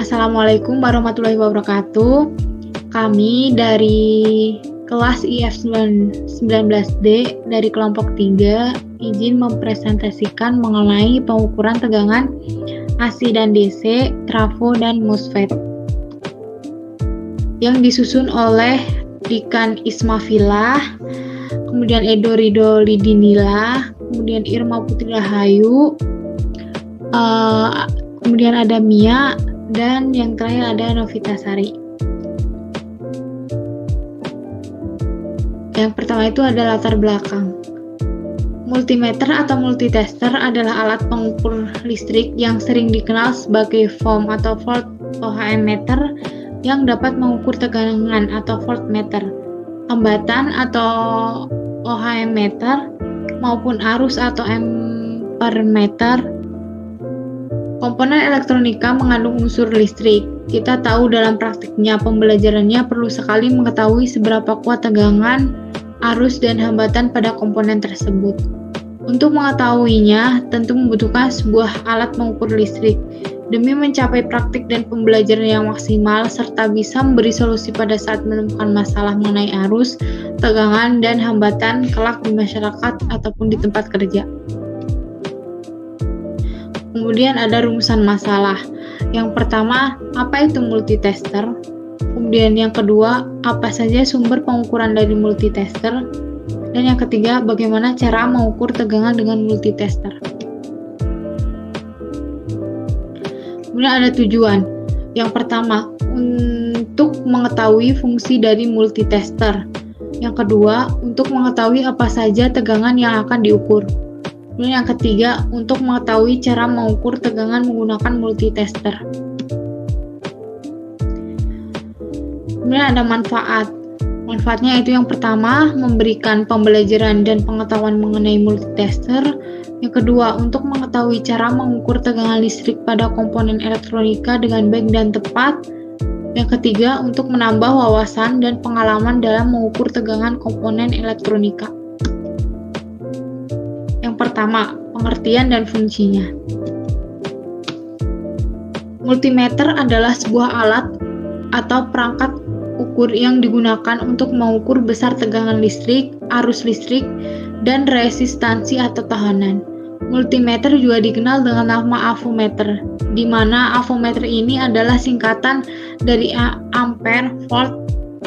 Assalamualaikum warahmatullahi wabarakatuh. Kami dari kelas IF 19D dari kelompok 3 izin mempresentasikan mengenai pengukuran tegangan AC dan DC, trafo dan MOSFET yang disusun oleh Dikan Ismafilah, kemudian Edo Ridho Lidinila, kemudian Irma Putri Rahayu, kemudian ada Mia, dan yang terakhir ada Novitasari. Yang pertama itu ada latar belakang. Multimeter atau multitester adalah alat pengukur listrik yang sering dikenal sebagai Ohm atau volt OHM meter yang dapat mengukur tegangan atau voltmeter, hambatan atau OHM meter, maupun arus atau ampermeter. Komponen elektronika mengandung unsur listrik. Kita tahu dalam praktiknya pembelajarannya perlu sekali mengetahui seberapa kuat tegangan, arus, dan hambatan pada komponen tersebut. Untuk mengetahuinya, tentu membutuhkan sebuah alat mengukur listrik. Demi mencapai praktik dan pembelajaran yang maksimal, serta bisa memberi solusi pada saat menemukan masalah mengenai arus, tegangan, dan hambatan kelak di masyarakat ataupun di tempat kerja. Kemudian ada rumusan masalah. Yang pertama, apa itu multitester? Kemudian yang kedua, apa saja sumber pengukuran dari multitester? Dan yang ketiga, bagaimana cara mengukur tegangan dengan multitester? Kemudian ada tujuan. Yang pertama, untuk mengetahui fungsi dari multitester. Yang kedua, untuk mengetahui apa saja tegangan yang akan diukur. Kemudian yang ketiga, untuk mengetahui cara mengukur tegangan menggunakan multitester. Kemudian ada manfaat. Manfaatnya itu yang pertama, memberikan pembelajaran dan pengetahuan mengenai multitester. Yang kedua, untuk mengetahui cara mengukur tegangan listrik pada komponen elektronika dengan baik dan tepat. Yang ketiga, untuk menambah wawasan dan pengalaman dalam mengukur tegangan komponen elektronika. Yang pertama, pengertian dan fungsinya. Multimeter adalah sebuah alat atau perangkat ukur yang digunakan untuk mengukur besar tegangan listrik, arus listrik, dan resistansi atau tahanan. Multimeter juga dikenal dengan nama avometer, di mana avometer ini adalah singkatan dari ampere, volt,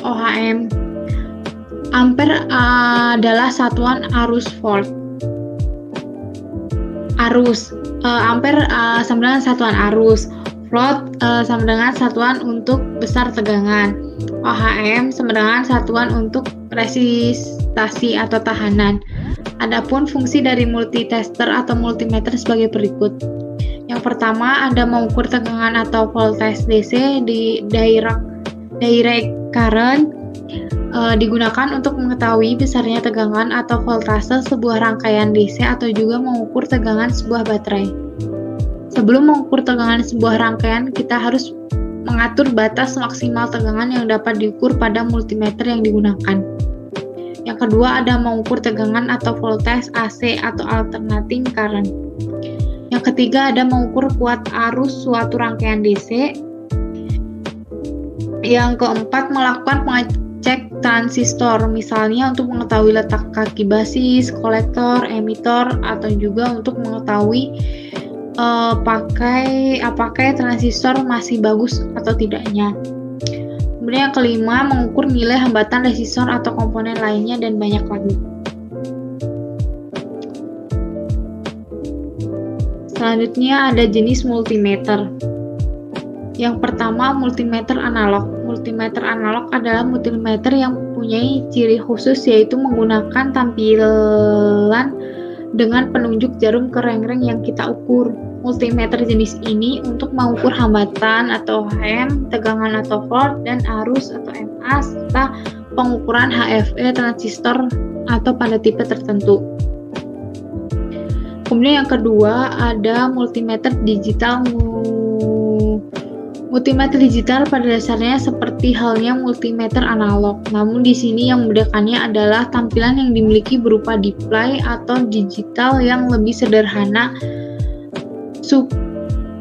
OHM. Ampere adalah satuan arus volt. Ampere sama dengan satuan arus, volt sama dengan satuan untuk besar tegangan, OHM sama dengan satuan untuk resistasi atau tahanan. Adapun fungsi dari multitester atau multimeter sebagai berikut. Yang pertama ada mengukur tegangan atau voltage DC di direct current. Digunakan untuk mengetahui besarnya tegangan atau voltase sebuah rangkaian DC atau juga mengukur tegangan sebuah baterai. Sebelum mengukur tegangan sebuah rangkaian, kita harus mengatur batas maksimal tegangan yang dapat diukur pada multimeter yang digunakan. Yang kedua ada mengukur tegangan atau voltage AC atau alternating current. Yang ketiga ada mengukur kuat arus suatu rangkaian DC. Yang keempat melakukan pengecek transistor, misalnya untuk mengetahui letak kaki basis, kolektor, emitor, atau juga untuk mengetahui apakah transistor masih bagus atau tidaknya. Kemudian yang kelima, mengukur nilai hambatan resistor atau komponen lainnya, dan banyak lagi. Selanjutnya ada jenis multimeter. Yang pertama, multimeter analog. Multimeter analog adalah multimeter yang mempunyai ciri khusus, yaitu menggunakan tampilan dengan penunjuk jarum ke reng-reng yang kita ukur. Multimeter jenis ini untuk mengukur hambatan atau OHM, tegangan atau volt, dan arus atau MA, serta pengukuran HFE transistor atau pada tipe tertentu. Kemudian yang kedua ada multimeter digital. Multimeter digital pada dasarnya seperti halnya multimeter analog, namun di sini yang membedakannya adalah tampilan yang dimiliki berupa display atau digital yang lebih sederhana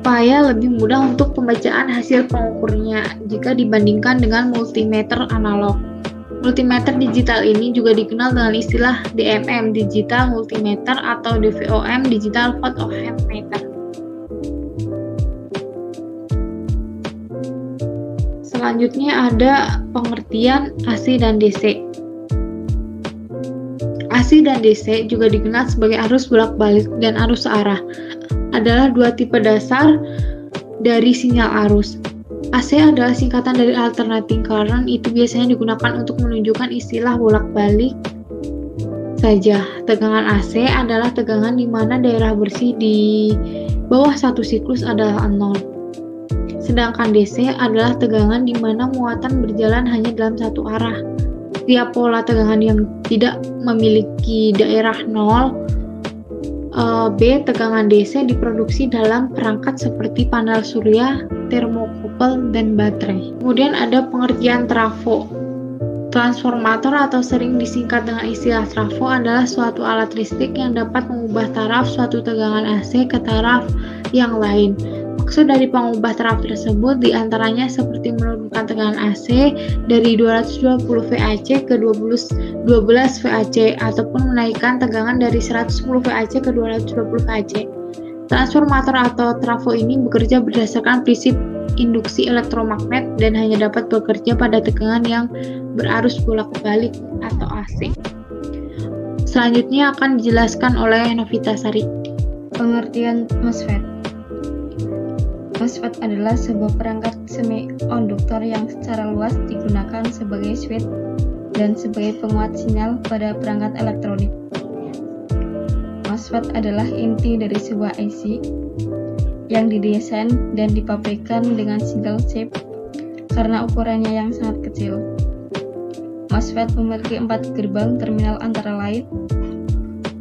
supaya lebih mudah untuk pembacaan hasil pengukurnya jika dibandingkan dengan multimeter analog. Multimeter digital ini juga dikenal dengan istilah DMM, Digital Multimeter, atau DVOM, Digital Photometer. Selanjutnya ada pengertian AC dan DC. AC dan DC juga dikenal sebagai arus bolak-balik dan arus searah. Adalah dua tipe dasar dari sinyal arus. AC adalah singkatan dari alternating current, itu biasanya digunakan untuk menunjukkan istilah bolak-balik saja. Tegangan AC adalah tegangan di mana daerah bersih di bawah satu siklus adalah 0. Sedangkan DC adalah tegangan di mana muatan berjalan hanya dalam satu arah. Setiap pola tegangan yang tidak memiliki daerah 0, B. Tegangan DC diproduksi dalam perangkat seperti panel surya, termokouple, dan baterai. Kemudian ada pengertian trafo. Transformator atau sering disingkat dengan istilah trafo adalah suatu alat listrik yang dapat mengubah taraf suatu tegangan AC ke taraf yang lain. Maksud dari pengubah taraf tersebut diantaranya seperti menurunkan tegangan AC dari 220 VAC ke 12 VAC ataupun menaikkan tegangan dari 110 VAC ke 220 VAC. Transformator atau trafo ini bekerja berdasarkan prinsip induksi elektromagnet dan hanya dapat bekerja pada tegangan yang berarus bolak-balik atau AC. Selanjutnya akan dijelaskan oleh Novitasari. Pengertian MOSFET. MOSFET adalah sebuah perangkat semi-konduktor yang secara luas digunakan sebagai switch dan sebagai penguat sinyal pada perangkat elektronik. MOSFET adalah inti dari sebuah IC yang didesain dan dipabrikan dengan single chip karena ukurannya yang sangat kecil. MOSFET memiliki 4 gerbang terminal antara lain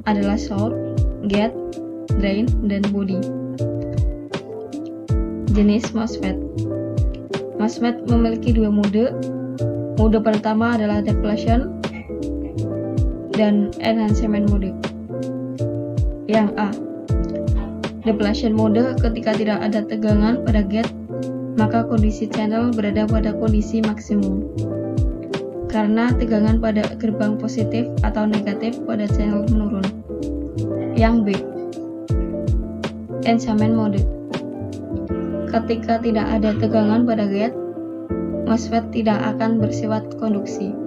adalah source, gate, drain, dan body. Jenis MOSFET. MOSFET memiliki 2 mode. Mode pertama adalah depletion dan enhancement mode. Yang A. Depletion mode ketika tidak ada tegangan pada gate, maka kondisi channel berada pada kondisi maksimum. Karena tegangan pada gerbang positif atau negatif pada channel menurun. Yang B. Enhancement mode. Ketika tidak ada tegangan pada gate, MOSFET tidak akan bersifat konduksi.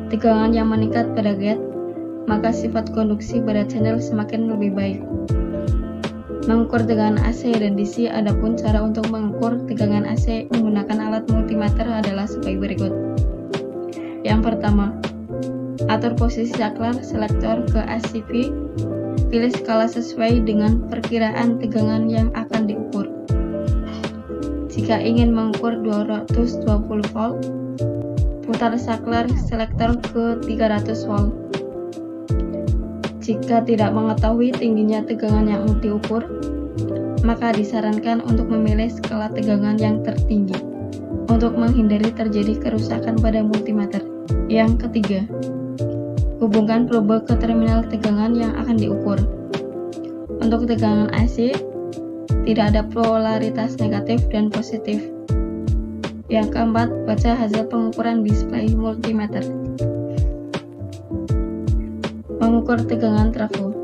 Tegangan yang meningkat pada gate, maka sifat konduksi pada channel semakin lebih baik. Mengukur tegangan AC dan DC. Adapun cara untuk mengukur tegangan AC menggunakan alat multimeter adalah sebagai berikut. Yang pertama, atur posisi saklar selektor ke ACV. Pilih skala sesuai dengan perkiraan tegangan yang akan diukur. Jika ingin mengukur 220 volt, putar saklar selektor ke 300 volt. Jika tidak mengetahui tingginya tegangan yang diukur, maka disarankan untuk memilih skala tegangan yang tertinggi untuk menghindari terjadi kerusakan pada multimeter. Yang ketiga, hubungkan probe ke terminal tegangan yang akan diukur. Untuk tegangan AC, tidak ada polaritas negatif dan positif. Yang keempat, baca hasil pengukuran display multimeter. Mengukur tegangan trafo.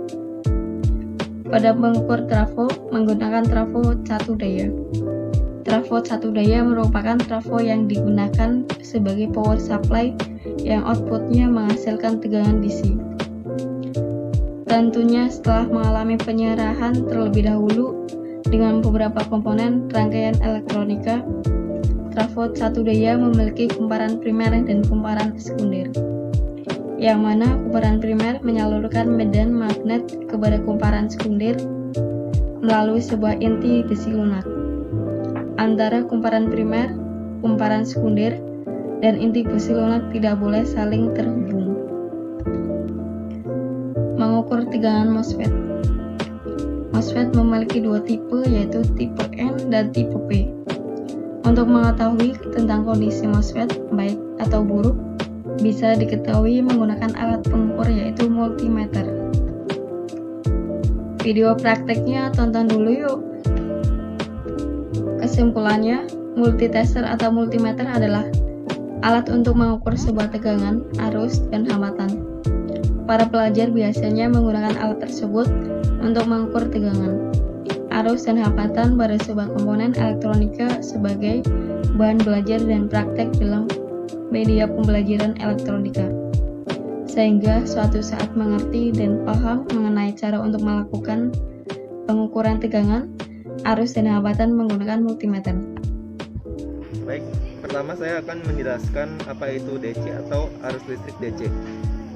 Pada mengukur trafo, menggunakan trafo catu daya. Trafo catu daya merupakan trafo yang digunakan sebagai power supply yang outputnya menghasilkan tegangan DC. Tentunya setelah mengalami penyerahan terlebih dahulu dengan beberapa komponen rangkaian elektronika, trafo catu daya memiliki kumparan primer dan kumparan sekunder, yang mana kumparan primer menyalurkan medan magnet kepada kumparan sekunder melalui sebuah inti besi lunak. Antara kumparan primer, kumparan sekunder, dan inti besi lunak tidak boleh saling terhubung. Mengukur tegangan MOSFET. MOSFET memiliki 2 tipe, yaitu tipe N dan tipe P. Untuk mengetahui tentang kondisi MOSFET baik atau buruk, bisa diketahui menggunakan alat pengukur yaitu multimeter. Video prakteknya tonton dulu yuk. Kesimpulannya, multitester atau multimeter adalah alat untuk mengukur sebuah tegangan, arus, dan hambatan. Para pelajar biasanya menggunakan alat tersebut untuk mengukur tegangan, arus, dan hambatan pada sebuah komponen elektronika sebagai bahan belajar dan praktek dalam media pembelajaran elektronika, sehingga suatu saat mengerti dan paham mengenai cara untuk melakukan pengukuran tegangan, arus, dan hambatan menggunakan multimeter. Baik, pertama saya akan menjelaskan apa itu DC atau arus listrik DC.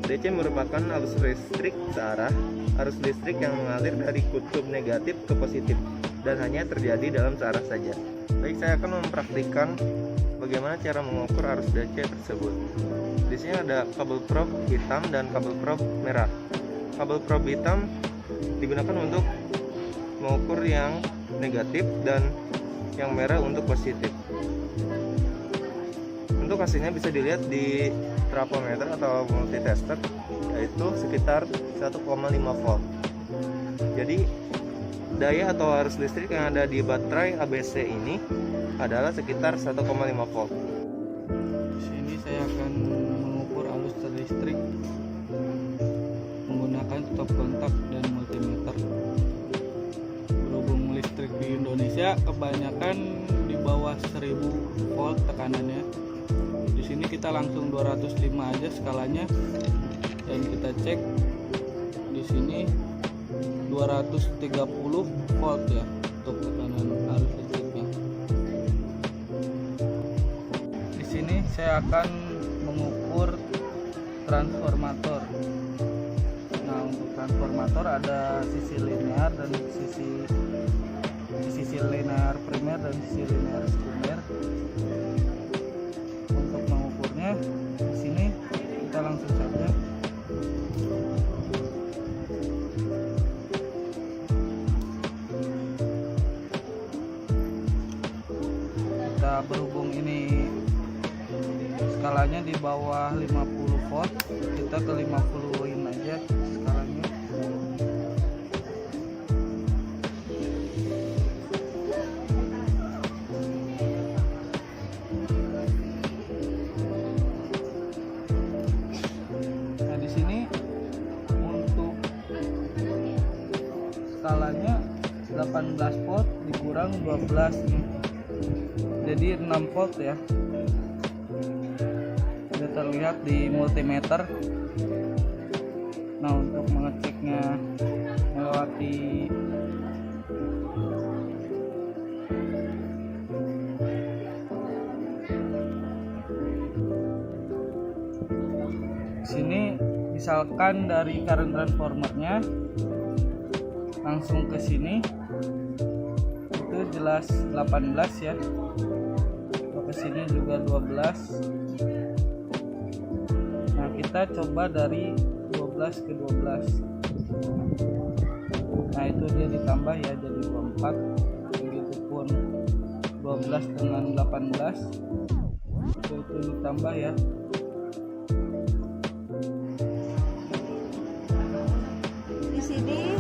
DC merupakan arus listrik searah, arus listrik yang mengalir dari kutub negatif ke positif dan hanya terjadi dalam searah saja. Baik, saya akan mempraktikkan bagaimana cara mengukur arus DC tersebut. Di sini ada kabel probe hitam dan kabel probe merah. Kabel probe hitam digunakan untuk mengukur yang negatif dan yang merah untuk positif. Untuk hasilnya bisa dilihat di trafometer atau multitester, yaitu sekitar 1,5 volt. Jadi daya atau arus listrik yang ada di baterai ABC ini adalah sekitar 1,5 volt. Di sini saya akan mengukur arus listrik menggunakan stop kontak dan multimeter. Berhubung listrik di Indonesia kebanyakan di bawah 1000 volt tekanannya. Di sini kita langsung 205 aja skalanya dan kita cek di sini 230 volt ya untuk tekanan arus listriknya. Di sini saya akan mengukur transformator. Nah, untuk transformator ada sisi linear dan sisi linear primer dan sisi linear sekunder. Untuk mengukurnya di sini kita langsung saja kita berhubung ini skalanya di bawah 50 volt, kita ke 50-in aja skalanya. Nah, di sini untuk skalanya 18 volt dikurang 12 nih. Jadi 6 volt ya. Sudah terlihat di multimeter. Nah, untuk mengeceknya melewati sini, misalkan dari current transformernya langsung ke sini itu jelas 18 ya. Ke sini juga 12. Nah, kita coba dari 12 ke 12. Nah, itu dia ditambah ya jadi 24. Begitupun 12 dengan 18 itu ditambah ya. Di sini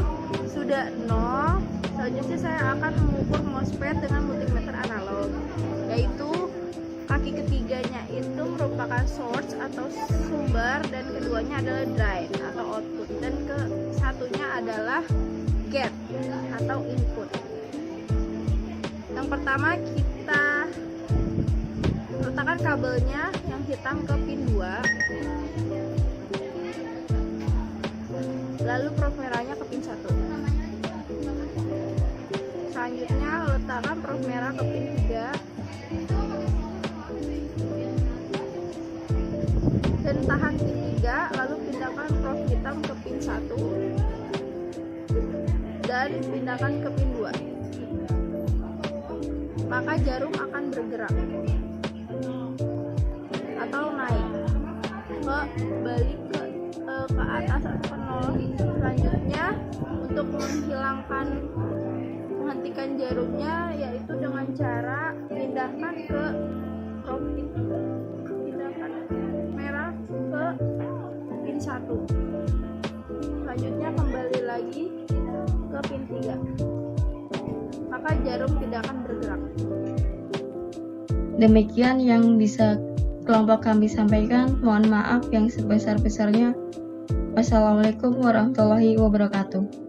sudah 0. Selanjutnya saya akan mengukur MOSFET dengan multimeter analog, yaitu kaki ketiganya itu merupakan source atau sumber dan keduanya adalah drain atau output dan ke satunya adalah gate atau input. Yang pertama kita letakkan kabelnya yang hitam ke pin 2, lalu probe merahnya ke pin 1. Selanjutnya letakkan probe merah ke pin 3 dan tahan pin 3, lalu pindahkan probe hitam ke pin 1 dan pindahkan ke pin 2. Maka jarum akan bergerak atau naik balik ke atas atau ke 0. Selanjutnya untuk menghentikan jarumnya yaitu dengan cara pindahkan ke probe itu, pindahkan merah ke pin 1. Selanjutnya kembali lagi ke pin 3. Maka jarum tidak akan bergerak. Demikian yang bisa kelompok kami sampaikan. Mohon maaf yang sebesar-besarnya. Wassalamualaikum warahmatullahi wabarakatuh.